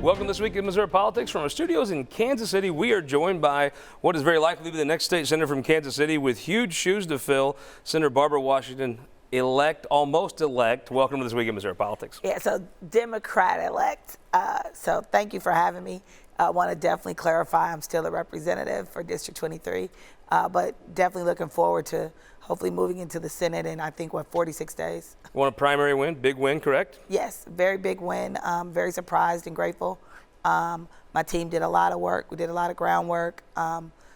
Welcome this week in Missouri Politics from our studios in Kansas City. We are joined by what is very likely to be the next state senator from Kansas City with huge shoes to fill, Senator Barbara Washington, almost elect. Welcome to this week in Missouri Politics. Yeah, so Democrat-elect. So thank you for having me. I want to definitely clarify I'm still a representative for District 23, but definitely looking forward to hopefully moving into the Senate in, I think, 46 days. Want a primary win? Big win, correct? Yes, very big win. Very surprised and grateful. My team did a lot of work. We did a lot of groundwork,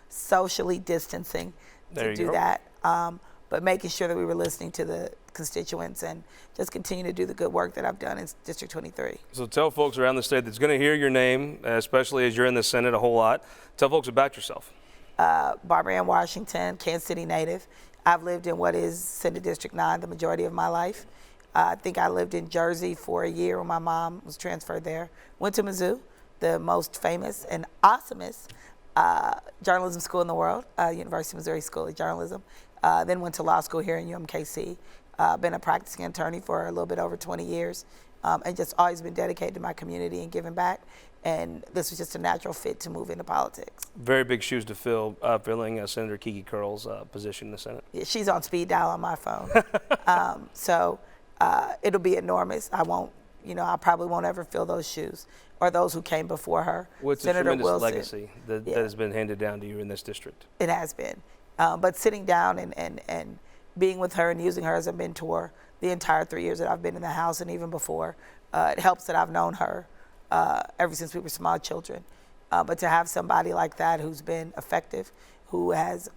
socially distancing to do that, but making sure that we were listening to the constituents and just continue to do the good work that I've done in District 23. So tell folks around the state that's going to hear your name, especially as you're in the Senate a whole lot. Tell folks about yourself. Barbara Ann Washington, Kansas City native. I've lived in what is Senate District 9 the majority of my life. I think I lived in Jersey for a year when my mom was transferred there. Went to Mizzou, the most famous and awesomest journalism school in the world, University of Missouri School of Journalism. Then went to law school here in UMKC. Been a practicing attorney for a little bit over 20 years, and just always been dedicated to my community and giving back. And this was just a natural fit to move into politics. Very big shoes to fill, filling Senator Kiki Curl's position in the Senate. Yeah, she's on speed dial on my phone. So it'll be enormous. I probably won't ever fill those shoes or those who came before her. What's a tremendous legacy that has been handed down to you in this district? It has been. But sitting down and being with her and using her as a mentor the entire 3 years that I've been in the House and even before, it helps that I've known her ever since we were small children. But to have somebody like that who's been effective, who has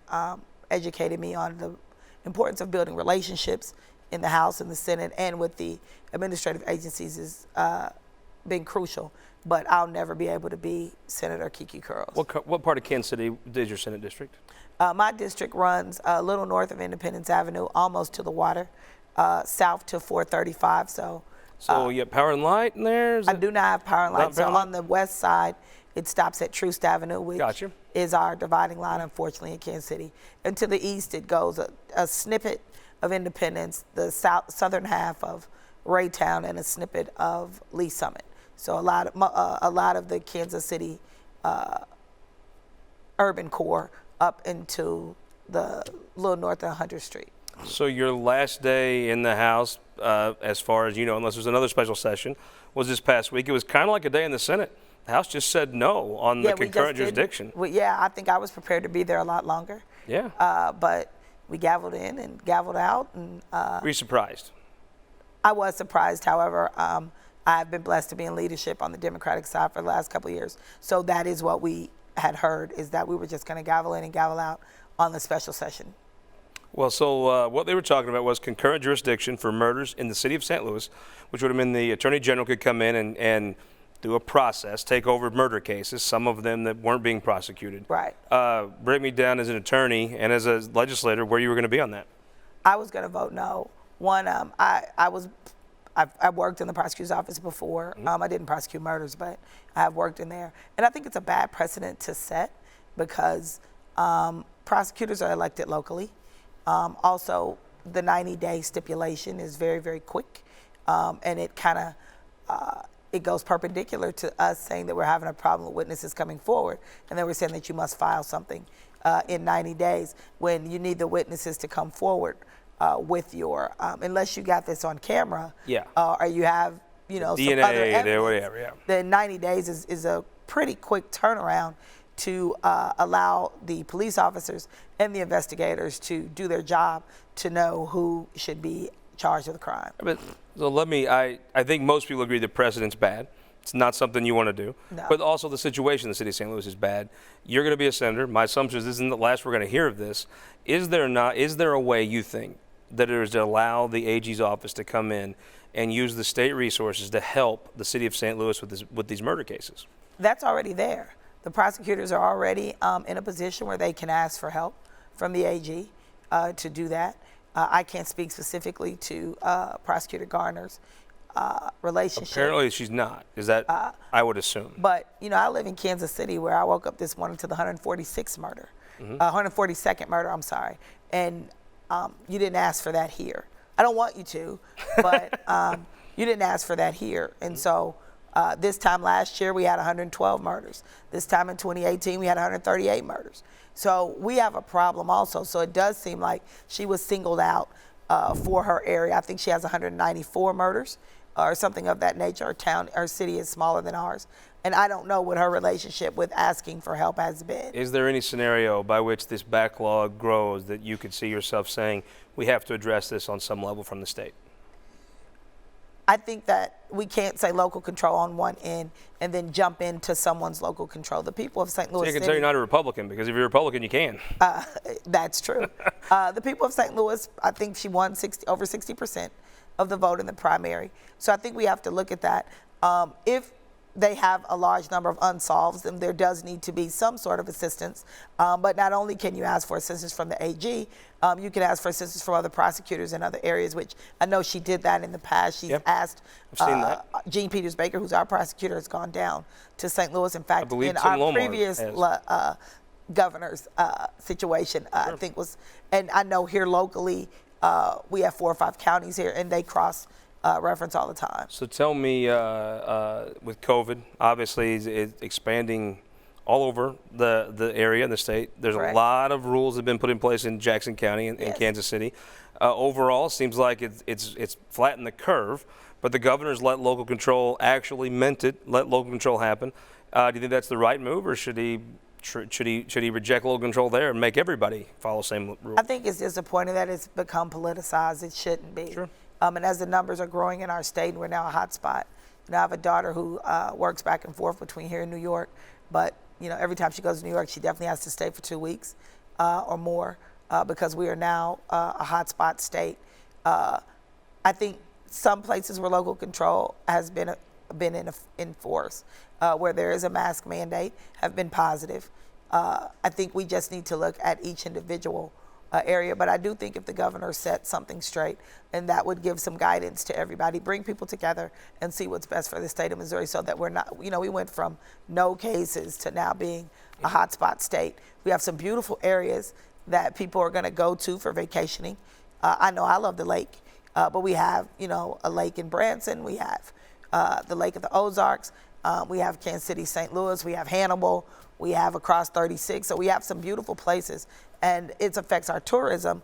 educated me on the importance of building relationships in the House and the Senate and with the administrative agencies has been crucial. But I'll never be able to be Senator Kiki Curls. What part of Kansas City is your Senate district? My district runs a little north of Independence Avenue, almost to the water, south to 435. So you have Power and Light in there? I do not have Power and Light. So on the west side, it stops at Troost Avenue, which is our dividing line, unfortunately, in Kansas City. And to the east, it goes a snippet of Independence, the southern half of Raytown, and a snippet of Lee Summit. So a lot of the Kansas City urban core up into the little north of 100th Street. So your last day in the House, as far as you know, unless there's another special session, was this past week. It was kind of like a day in the Senate. The House just said no on the concurrent jurisdiction. Well, yeah, I think I was prepared to be there a lot longer. Yeah. But we gavelled in and gavelled out. And were you surprised? I was surprised. However, I've been blessed to be in leadership on the Democratic side for the last couple of years. So that is what we had heard, is that we were just going to gavel in and gavel out on the special session. Well, so what they were talking about was concurrent jurisdiction for murders in the city of St. Louis, which would have meant the Attorney General could come in and do a process, take over murder cases, some of them that weren't being prosecuted. Right. Break me down as an attorney and as a legislator where you were going to be on that. I was going to vote no. One, I've worked in the prosecutor's office before. I didn't prosecute murders, but I have worked in there. And I think it's a bad precedent to set because prosecutors are elected locally. Also, the 90-day stipulation is very, very quick. And it kind of, it goes perpendicular to us saying that we're having a problem with witnesses coming forward. And then we're saying that you must file something in 90 days when you need the witnesses to come forward with your, unless you got this on camera, or you have, DNA, some other evidence, whatever, then 90 days is a pretty quick turnaround to allow the police officers and the investigators to do their job to know who should be charged with a crime. But so I think most people agree the precedent's bad. It's not something you want to do. No. But also the situation in the city of St. Louis is bad. You're going to be a senator. My assumption is this isn't the last we're going to hear of this. Is there a way you think that it is to allow the AG's office to come in and use the state resources to help the city of St. Louis with these murder cases? That's already there. The prosecutors are already in a position where they can ask for help from the AG to do that. I can't speak specifically to Prosecutor Garner's relationship. Apparently she's not. Is that, I would assume. But, I live in Kansas City where I woke up this morning to the 146th murder, 142nd murder, I'm sorry. And you didn't ask for that here. I don't want you to, but you didn't ask for that here. And so This time last year, we had 112 murders. This time in 2018, we had 138 murders. So we have a problem also. So it does seem like she was singled out for her area. I think she has 194 murders or something of that nature. Her city is smaller than ours. And I don't know what her relationship with asking for help has been. Is there any scenario by which this backlog grows that you could see yourself saying, we have to address this on some level from the state? I think that we can't say local control on one end and then jump into someone's local control. The people of St. Louis So you can City, tell you're not a Republican, because if you're a Republican, you can. that's true. The people of St. Louis, I think she won over 60% of the vote in the primary. So I think we have to look at that. If they have a large number of unsolved, then there does need to be some sort of assistance. But not only can you ask for assistance from the AG, you can ask for assistance from other prosecutors in other areas, which I know she did that in the past. She's asked Gene Peters Baker, who's our prosecutor, has gone down to St. Louis. In fact, in our previous governor's situation, I think was, and I know here locally, we have 4 or 5 counties here, and they cross reference all the time. So tell me, with COVID, obviously it's expanding all over the area and the state. There's a lot of rules that have been put in place in Jackson County and in Kansas City. Overall, it seems like it's flattened the curve, but the governor's let local control, actually meant it, let local control happen. Do you think that's the right move, or should he reject local control there and make everybody follow the same rules? I think it's disappointing that it's become politicized. It shouldn't be. Sure. And as the numbers are growing in our state, we're now a hot spot. I have a daughter who works back and forth between here and New York, but every time she goes to New York, she definitely has to stay for 2 weeks or more because we are now a hot spot state. I think some places where local control has been in force, where there is a mask mandate, have been positive. I think we just need to look at each individual area, but I do think if the governor set something straight, and that would give some guidance to everybody, bring people together and see what's best for the state of Missouri, so that we're not, we went from no cases to now being a hotspot state. We have some beautiful areas that people are going to go to for vacationing. I know I love the lake, but we have, a lake in Branson. We have the Lake of the Ozarks. We have Kansas City, St. Louis. We have Hannibal. We have across 36. So we have some beautiful places, and it affects our tourism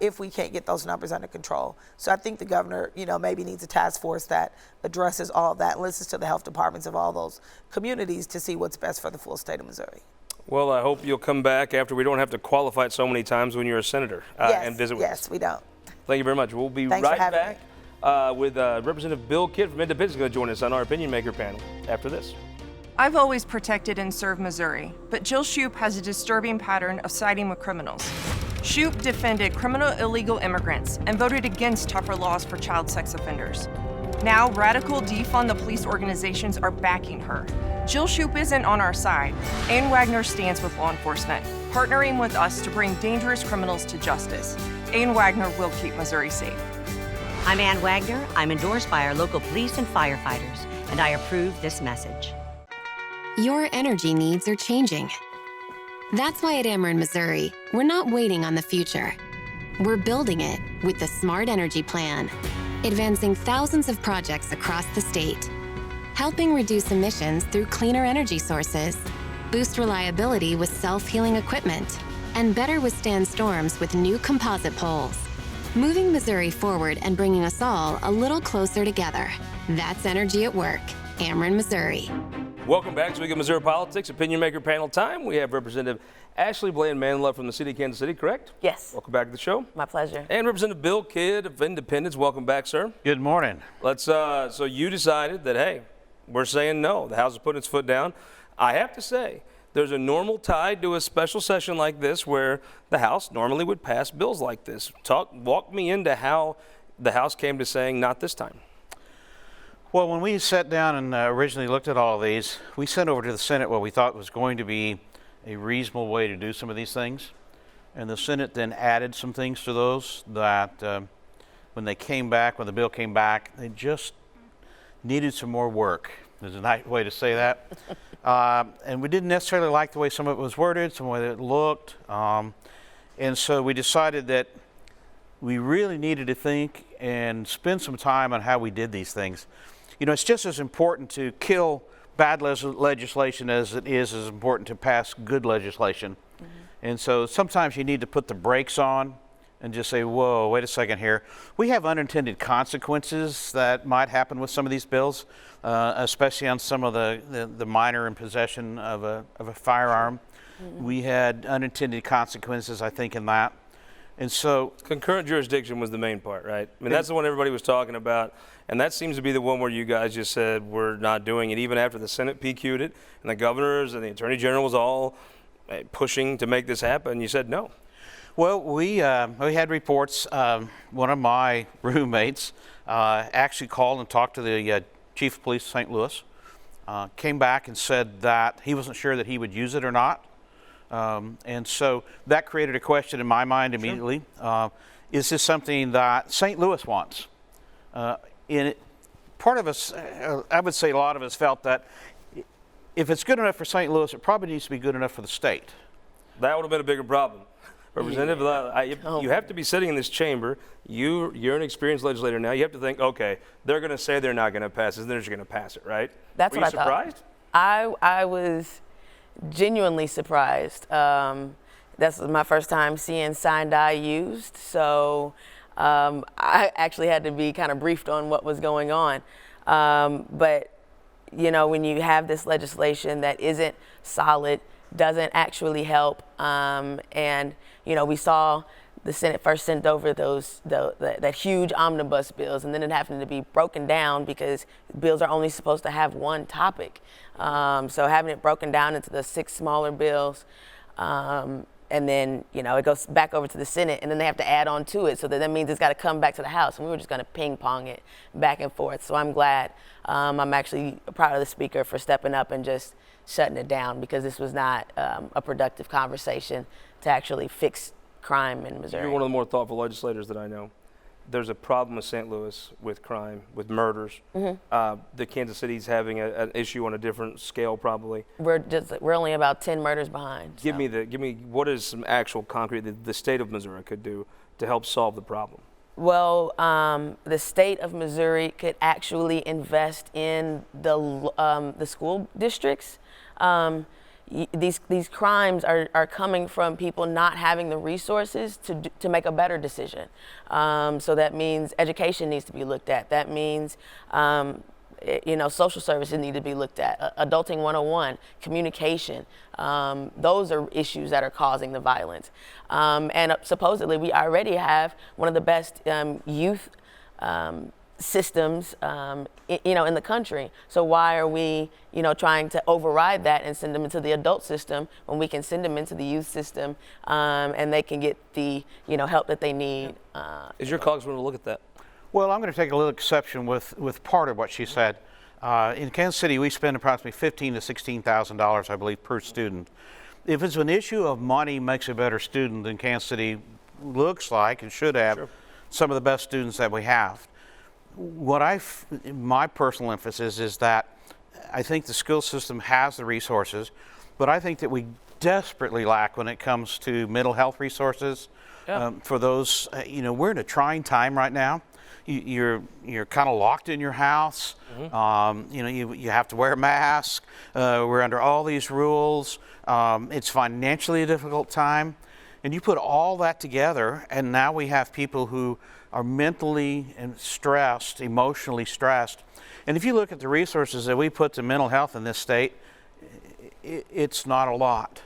if we can't get those numbers under control. So I think the governor, maybe needs a task force that addresses all of that, and listens to the health departments of all those communities to see what's best for the full state of Missouri. Well, I hope you'll come back after we don't have to qualify it so many times when you're a senator and visit with us. Yes, we don't. Thank you very much. We'll be right back with Representative Bill Kidd from Independence going to join us on our Opinion Maker panel after this. I've always protected and served Missouri, but Jill Shoup has a disturbing pattern of siding with criminals. Shoup defended criminal illegal immigrants and voted against tougher laws for child sex offenders. Now, radical defund the police organizations are backing her. Jill Shoup isn't on our side. Ann Wagner stands with law enforcement, partnering with us to bring dangerous criminals to justice. Ann Wagner will keep Missouri safe. I'm Ann Wagner. I'm endorsed by our local police and firefighters, and I approve this message. Your energy needs are changing. That's why at Ameren, Missouri, we're not waiting on the future. We're building it with the Smart Energy Plan, advancing thousands of projects across the state, helping reduce emissions through cleaner energy sources, boost reliability with self-healing equipment, and better withstand storms with new composite poles. Moving Missouri forward and bringing us all a little closer together. That's energy at work. Ameren, Missouri. Welcome back to Week of Missouri Politics, Opinion Maker panel time. We have Representative Ashley Bland Manlove from the city of Kansas City, correct? Yes. Welcome back to the show. My pleasure. And Representative Bill Kidd of Independence. Welcome back, sir. Good morning. Let's. So you decided that, hey, we're saying no. The House is putting its foot down. I have to say, there's a normal tide to a special session like this where the House normally would pass bills like this. Walk me into how the House came to saying not this time. Well, when we sat down and originally looked at all of these, we sent over to the Senate what we thought was going to be a reasonable way to do some of these things. And the Senate then added some things to those that when the bill came back, they just needed some more work. There's a nice way to say that. And we didn't necessarily like the way some of it was worded, some way that it looked. And so we decided that we really needed to think and spend some time on how we did these things. you know, it's just as important to kill bad legislation as it is as important to pass good legislation. And so sometimes you need to put the brakes on and just say, whoa, wait a second here. We have unintended consequences that might happen with some of these bills, especially on some of the minor in possession of a firearm. We had unintended consequences, I think, in that. And so Concurrent jurisdiction was the main part, right? I mean, that's the one everybody was talking about, and that seems to be the one where you guys just said we're not doing it, even after the Senate PQ'd it, and the governors and the Attorney General was all pushing to make this happen. You said no. Well, we had reports. One of my roommates actually called and talked to the Chief of Police of St. Louis, came back and said that he wasn't sure that he would use it or not. And so that created a question in my mind immediately. Sure. Is this something that St. Louis wants? Part of us, I would say a lot of us felt that if it's good enough for St. Louis, it probably needs to be good enough for the state. That would have been a bigger problem. Representative, you have to be sitting in this chamber. You're an experienced legislator now. You have to think, okay, they're going to say they're not going to pass it, and they're just going to pass it, right? That's Were what you I thought. surprised? I was genuinely surprised. That's my first time seeing sign die used, so I actually had to be kind of briefed on what was going on. But you know, when you have this legislation that isn't solid, doesn't actually help, and you know, we saw the Senate first sent over that huge omnibus bills, and then it happened to be broken down because bills are only supposed to have one topic. So having it broken down into the 6 smaller bills, and then, you know, it goes back over to the Senate, and then they have to add on to it. So that means it's got to come back to the House, and we were just going to ping pong it back and forth. So I'm glad. I'm actually proud of the Speaker for stepping up and just shutting it down, because this was not a productive conversation to actually fix crime in Missouri. You're one of the more thoughtful legislators that I know. There's a problem with St. Louis with crime, with murders. The Kansas City's having an issue on a different scale, probably. We're only about 10 murders behind. Give me what is some actual concrete that the state of Missouri could do to help solve the problem? Well, the state of Missouri could actually invest in the school districts. These crimes are coming from people not having the resources to make a better decision. So that means education needs to be looked at. That means you know, social services need to be looked at. Adulting 101, communication. Those are issues that are causing the violence. And supposedly we already have one of the best youth systems, you know, in the country. So why are we, you know, trying to override that and send them into the adult system when we can send them into the youth system, and they can get the, you know, help that they need? Is your colleagues going to look at that? Well, I'm going to take a little exception with part of what she said. In Kansas City, we spend approximately $15,000 to $16,000, I believe, per student. If it's an issue of money makes a better student, then Kansas City looks like and should have some of the best students that we have. My personal emphasis is that I think the school system has the resources, but I think that we desperately lack when it comes to mental health resources. For those, you know, we're in a trying time right now. You're kind of locked in your house. You know, you have to wear a mask. We're under all these rules. It's financially a difficult time. And you put all that together, and now we have people who are mentally and stressed, emotionally stressed. And if you look at the resources that we put to mental health in this state, it's not a lot.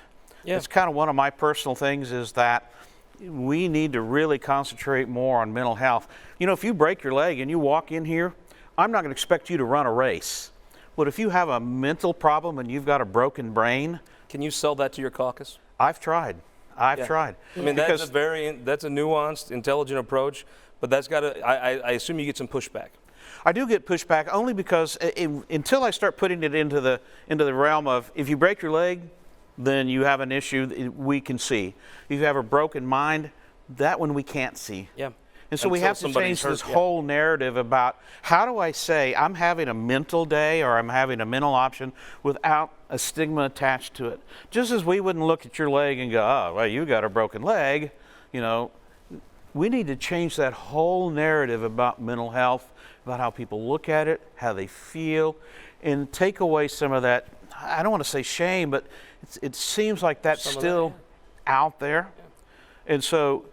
It's kind of one of my personal things is that we need to really concentrate more on mental health. You know, if you break your leg and you walk in here, I'm not going to expect you to run a race. But if you have a mental problem and you've got a broken brain... Can you sell that to your caucus? I've tried. I've tried. I mean, that's a nuanced, intelligent approach, but that's got to, I assume you get some pushback. I do get pushback only because until I start putting it into the realm of, if you break your leg, then you have an issue we can see. If you have a broken mind, that one we can't see. And so we have to change this whole narrative about how do I say I'm having a mental day or I'm having a mental option without a stigma attached to it. Just as we wouldn't look at your leg and go, oh, well, you got a broken leg, you know, we need to change that whole narrative about mental health, about how people look at it, how they feel, and take away some of that, I don't want to say shame, but it seems like that's still out there. And so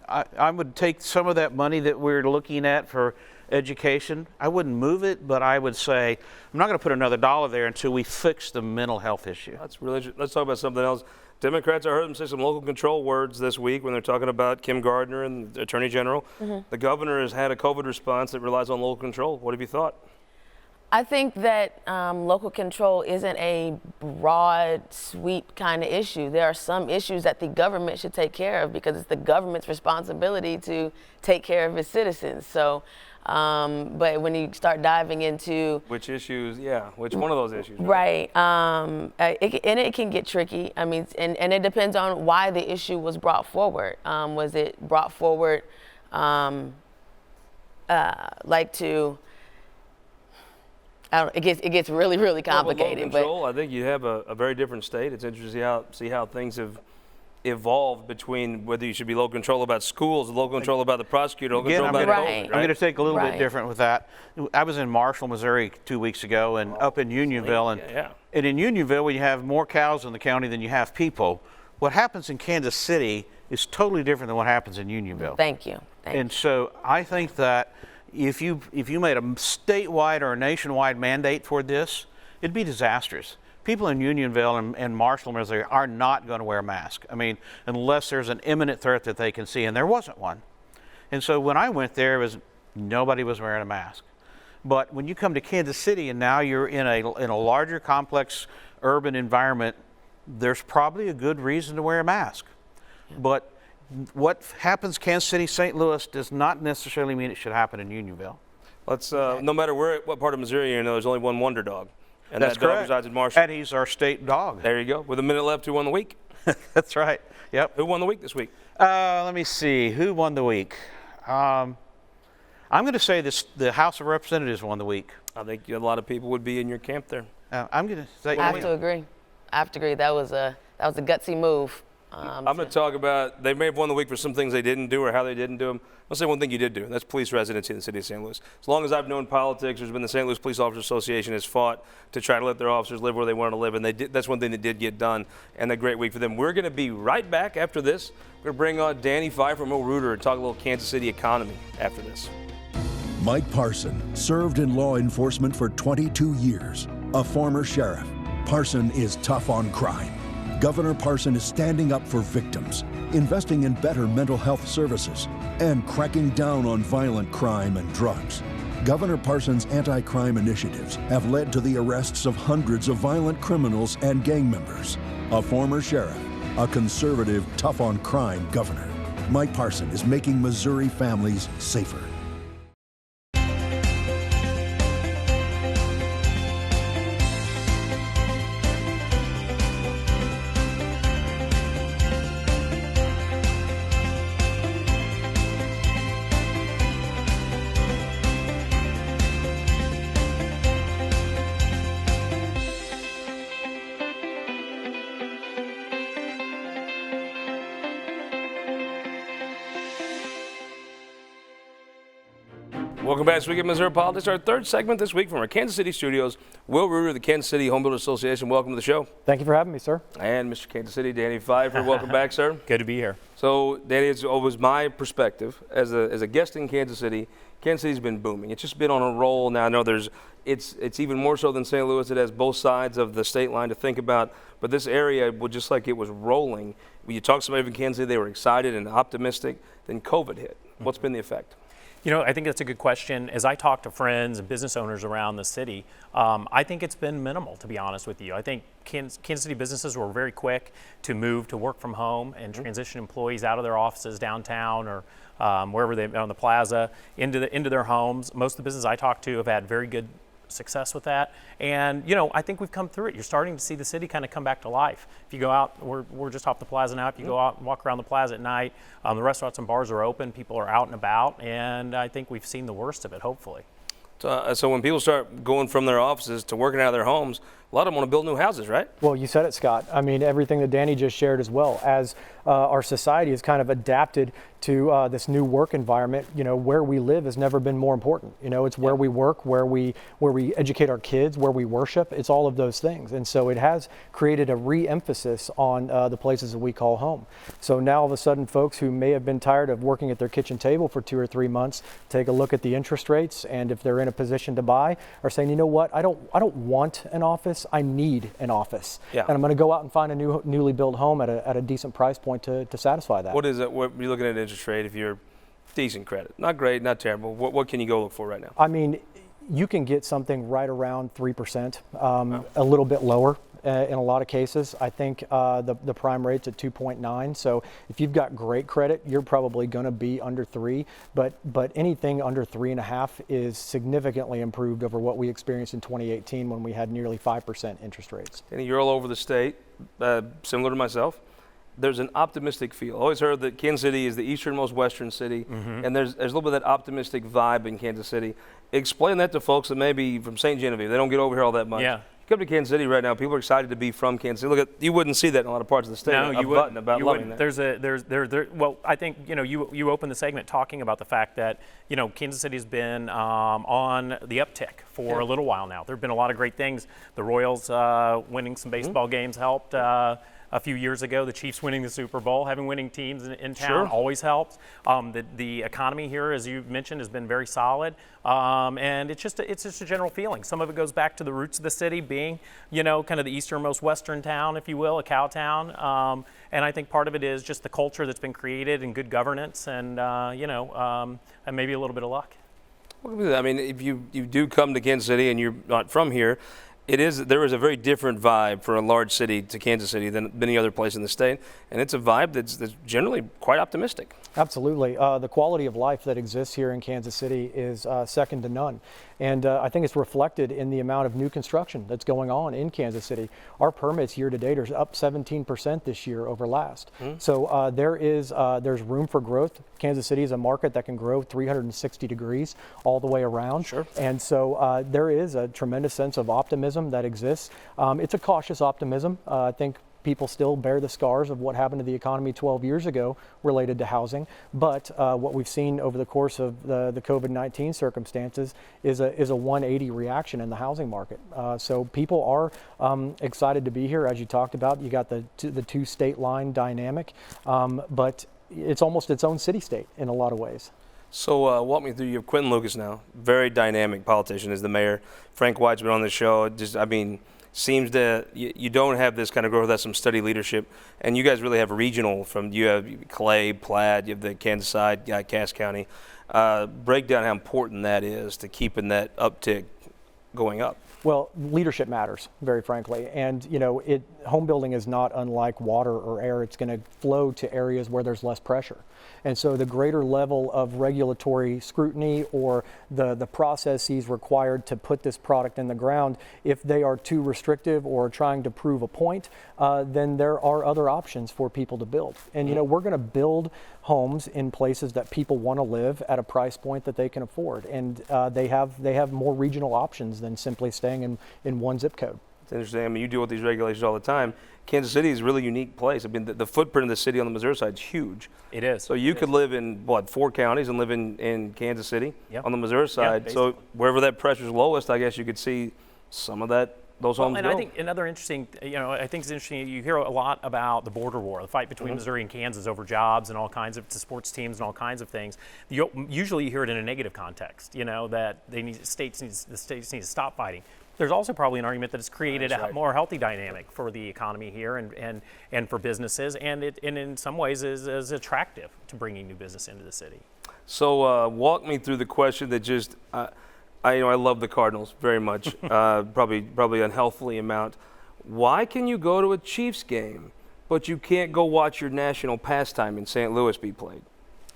I would take some of that money that we're looking at for education. I wouldn't move it, but I would say I'm not going to put another dollar there until we fix the mental health issue. That's really. Let's talk about something else. Democrats, I heard them say some local control words this week when they're talking about Kim Gardner and the Attorney General. The governor has had a COVID response that relies on local control. What have you thought? I think that local control isn't a broad sweep kind of issue. There are some issues that the government should take care of because it's the government's responsibility to take care of its citizens. So, but when you start diving into which issues, which one of those issues? Right, and it can get tricky. I mean, and it depends on why the issue was brought forward. Was it brought forward it gets really, really complicated. Local control, I think you have a very different state. It's interesting to see how things have evolved between whether you should be local control about schools, local control about the prosecutor, local control about COVID, right? I'm going to take a little bit different with that. I was in Marshall, Missouri 2 weeks ago, and up in Unionville, and in Unionville, when you have more cows in the county than you have people, what happens in Kansas City is totally different than what happens in Unionville. Thank you. So I think that if you made a statewide or a nationwide mandate for this, it'd be disastrous. People in Unionville and Marshall, Missouri are not going to wear a mask. I mean, unless there's an imminent threat that they can see, and there wasn't one. And so when I went there, nobody was wearing a mask. But when you come to Kansas City and now you're in a larger, complex urban environment, there's probably a good reason to wear a mask. But what happens Kansas City, St. Louis does not necessarily mean it should happen in Unionville. Let's no matter what part of Missouri you're in, there's only one Wonder Dog. And that's that dog correct. resides in Marshall. And he's our state dog. There you go. With a minute left, who won the week? That's right. Yep. Who won the week this week? Let me see. Who won the week? I'm going to say the House of Representatives won the week. I think a lot of people would be in your camp there. I'm going to say. I have to agree. That was a gutsy move. I'm going to talk about, they may have won the week for some things they didn't do or how they didn't do them. I'll say one thing you did do, and that's police residency in the city of St. Louis. As long as I've known politics, there's been the St. Louis Police Officers Association has fought to try to let their officers live where they want to live, and that's one thing that did get done, and a great week for them. We're going to be right back after this. We're going to bring on Danny Pfeifer and Mo Reuter and talk a little Kansas City economy after this. Mike Parson served in law enforcement for 22 years, a former sheriff. Parson is tough on crime. Governor Parson is standing up for victims, investing in better mental health services, and cracking down on violent crime and drugs. Governor Parson's anti-crime initiatives have led to the arrests of hundreds of violent criminals and gang members. A former sheriff, a conservative, tough on crime governor. Mike Parson is making Missouri families safer. Welcome back to Week in Missouri Politics. Our third segment this week from our Kansas City studios. Will Reuter of the Kansas City Homebuilder Association, welcome to the show. Thank you for having me, sir. And Mr. Kansas City, Danny Pfeifer, welcome back, sir. Good to be here. So, Danny, it's always my perspective as a guest in Kansas City. Kansas City's been booming. It's just been on a roll. Now I know it's even more so than St. Louis. It has both sides of the state line to think about. But this area, just like it was rolling, when you talk to somebody from Kansas City, they were excited and optimistic. Then COVID hit. What's been the effect? You know, I think that's a good question. As I talk to friends and business owners around the city, I think it's been minimal, to be honest with you. I think Kansas City businesses were very quick to move to work from home and transition employees out of their offices downtown or wherever they on the plaza into their homes. Most of the businesses I talk to have had very good success with that, and you know, I think we've come through it. You're starting to see the city kind of come back to life. If you go out, we're just off the plaza now. If you go out and walk around the plaza at night, the restaurants and bars are open. People are out and about, and I think we've seen the worst of it, hopefully. So when people start going from their offices to working out of their homes, a lot of them want to build new houses, right? Well, you said it, Scott. I mean, everything that Danny just shared as well. As our society has kind of adapted to this new work environment, where we live has never been more important. It's where we work, where we educate our kids, where we worship. It's all of those things. And so it has created a re-emphasis on the places that we call home. So now all of a sudden, folks who may have been tired of working at their kitchen table for 2 or 3 months take a look at the interest rates, and if they're in a position to buy, are saying, you know what, I don't want an office, I need an office. Yeah. And I'm going to go out and find a newly built home at a decent price point to satisfy that. What is it? What are you looking at interest rate if you're decent credit? Not great, not terrible. What can you go look for right now? I mean, you can get something right around 3%, a little bit lower. In a lot of cases, I think the prime rate's at 2.9. So if you've got great credit, you're probably going to be under 3. But anything under 3.5 is significantly improved over what we experienced in 2018 when we had nearly 5% interest rates. And you're all over the state, similar to myself. There's an optimistic feel. I always heard that Kansas City is the easternmost western city, and there's a little bit of that optimistic vibe in Kansas City. Explain that to folks that maybe from St. Genevieve, they don't get over here all that much. Yeah. Come to Kansas City right now, people are excited to be from Kansas City. You wouldn't see that in a lot of parts of the state. No, you wouldn't. Well, I think you opened the segment talking about the fact that Kansas City's been on the uptick for a little while now. There've been a lot of great things. The Royals winning some baseball games helped. A few years ago, the Chiefs winning the Super Bowl, having winning teams in town always helps. The economy here, as you mentioned, has been very solid, and it's just a general feeling. Some of it goes back to the roots of the city being, kind of the easternmost western town, if you will, a cow town. And I think part of it is just the culture that's been created and good governance, and and maybe a little bit of luck. I mean, if you do come to Kansas City and you're not from here, there is a very different vibe for a large city to Kansas City than many other places in the state, and it's a vibe that's generally quite optimistic. Absolutely. The quality of life that exists here in Kansas City is second to none. And I think it's reflected in the amount of new construction that's going on in Kansas City. Our permits year to date are up 17% this year over last. So there's room for growth. Kansas City is a market that can grow 360 degrees all the way around. Sure. And so there is a tremendous sense of optimism that exists. It's a cautious optimism. I think people still bear the scars of what happened to the economy 12 years ago related to housing. But what we've seen over the course of the COVID-19 circumstances is a 180 reaction in the housing market. So people are excited to be here. As you talked about, you got the two state line dynamic, but it's almost its own city-state in a lot of ways. So walk me through. You have Quentin Lucas now, very dynamic politician as the mayor. Frank White's been on the show. Seems that you don't have this kind of growth without some steady leadership, and you guys really have regional. You have Clay, Plaid, you have the Kansas side, Cass County. Break down how important that is to keeping that uptick going up. Well, leadership matters, very frankly, and home building is not unlike water or air. It's going to flow to areas where there's less pressure. And so the greater level of regulatory scrutiny or the processes required to put this product in the ground, if they are too restrictive or trying to prove a point, then there are other options for people to build. And we're going to build homes in places that people want to live at a price point that they can afford. And they have more regional options than simply staying in one zip code. It's interesting. I mean, you deal with these regulations all the time. Kansas City is a really unique place. I mean, the footprint of the city on the Missouri side is huge. It is. So you could live in, 4 counties and live in Kansas City on the Missouri side. Basically. So wherever that pressure is lowest, I guess you could see some of those homes and go. I think another interesting, I think it's interesting, you hear a lot about the border war, the fight between Missouri and Kansas over jobs and all kinds of sports teams and all kinds of things. Usually you hear it in a negative context, that the states need to stop fighting. There's also probably an argument that it's created a more healthy dynamic for the economy here and for businesses, and it in some ways is attractive to bringing new business into the city. So walk me through the question that just, I love the Cardinals very much, probably unhealthily amount. Why can you go to a Chiefs game, but you can't go watch your national pastime in St. Louis be played?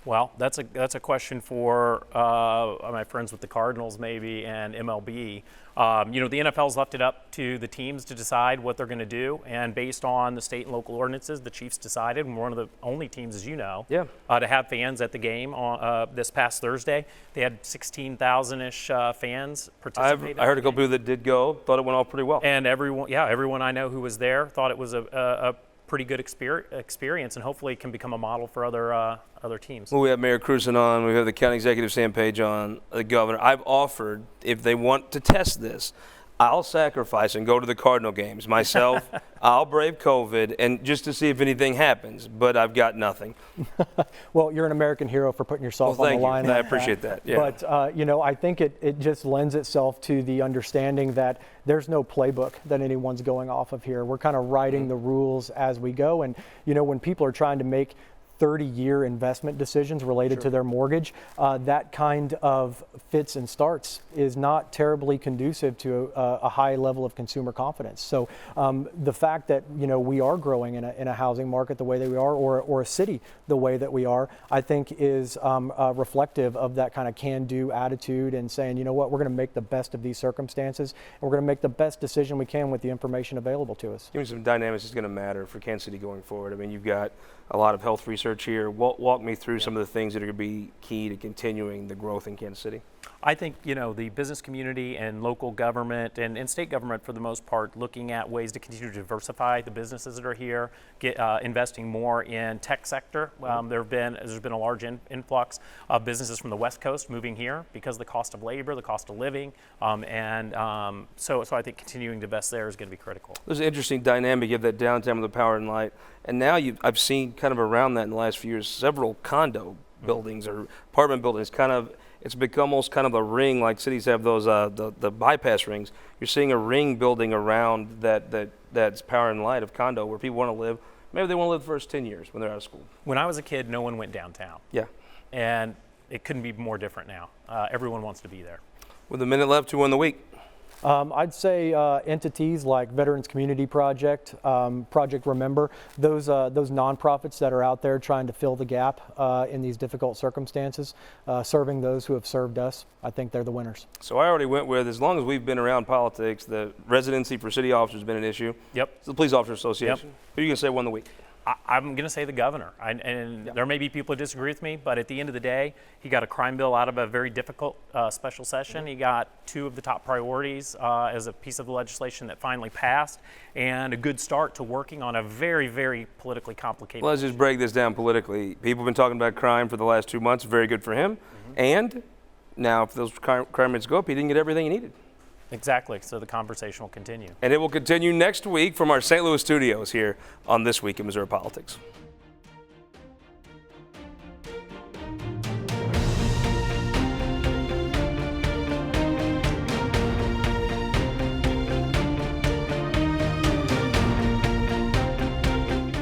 Well, that's a question for my friends with the Cardinals maybe and MLB. The NFL's left it up to the teams to decide what they're going to do, and based on the state and local ordinances, the Chiefs decided, and we're one of the only teams, as you know, to have fans at the game on this past Thursday. They had 16,000-ish fans participate. I heard a couple people that did go, thought it went off pretty well. And everyone I know who was there thought it was a pretty good experience, and hopefully it can become a model for other teams. Well, we have Mayor Cruzen on, we have the county executive Sam Page on, the governor. I've offered, if they want to test this, I'll sacrifice and go to the Cardinal games myself. I'll brave COVID and just to see if anything happens, but I've got nothing. Well, you're an American hero for putting yourself on the line. I appreciate that. Yeah. But I think it just lends itself to the understanding that there's no playbook that anyone's going off of here. We're kind of writing the rules as we go. And when people are trying to make 30-year investment decisions related to their mortgage, that kind of fits and starts is not terribly conducive to a high level of consumer confidence. So the fact that we are growing in a housing market the way that we are, or a city the way that we are, I think is reflective of that kind of can-do attitude and saying, you know what, we're going to make the best of these circumstances, and we're going to make the best decision we can with the information available to us. Give me some dynamics that's going to matter for Kansas City going forward. I mean, you've got a lot of health research here. Walk me through some of the things that are going to be key to continuing the growth in Kansas City. I think, the business community and local government and state government, for the most part, looking at ways to continue to diversify the businesses that are here, investing more in tech sector. There's been a large influx of businesses from the West Coast moving here because of the cost of labor, the cost of living, so I think continuing to invest there is going to be critical. There's an interesting dynamic. You have that downtown with the power and light, and now I've seen kind of around that in the last few years several condo buildings or apartment buildings. It's become almost kind of a ring, like cities have those the bypass rings. You're seeing a ring building around that's power and light of condo where people want to live. Maybe they want to live the first 10 years when they're out of school. When I was a kid, no one went downtown. Yeah. And it couldn't be more different now. Everyone wants to be there. With a minute left, who won the week? I'd say entities like Veterans Community Project, Project Remember, those nonprofits that are out there trying to fill the gap in these difficult circumstances, serving those who have served us. I think they're the winners. So I already went with, as long as we've been around politics, the residency for city officers has been an issue. Yep. It's the Police Officers Association. Yep. Who are you going to say won the week? I'm going to say the governor. There may be people who disagree with me, but at the end of the day, he got a crime bill out of a very difficult special session. He got two of the top priorities as a piece of the legislation that finally passed, and a good start to working on a very, very politically complicated Well, let's just break this down politically. People have been talking about crime for the last 2 months. Very good for him. And now if those crime rates go up, he didn't get everything he needed. Exactly. So the conversation will continue. And it will continue next week from our St. Louis studios here on This Week in Missouri Politics.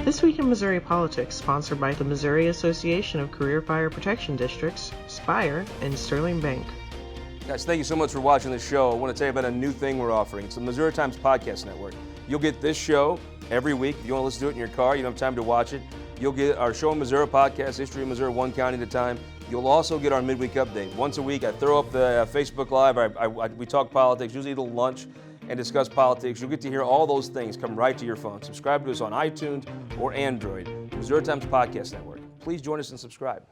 This Week in Missouri Politics, sponsored by the Missouri Association of Career Fire Protection Districts, Spire, and Sterling Bank. Guys, thank you so much for watching the show. I want to tell you about a new thing we're offering. It's the Missouri Times Podcast Network. You'll get this show every week. If you want to listen to it in your car, you don't have time to watch it. You'll get our Show in Missouri podcast, History of Missouri, one county at a time. You'll also get our midweek update. Once a week, I throw up the Facebook Live. We talk politics, usually eat a lunch and discuss politics. You'll get to hear all those things come right to your phone. Subscribe to us on iTunes or Android. Missouri Times Podcast Network. Please join us and subscribe.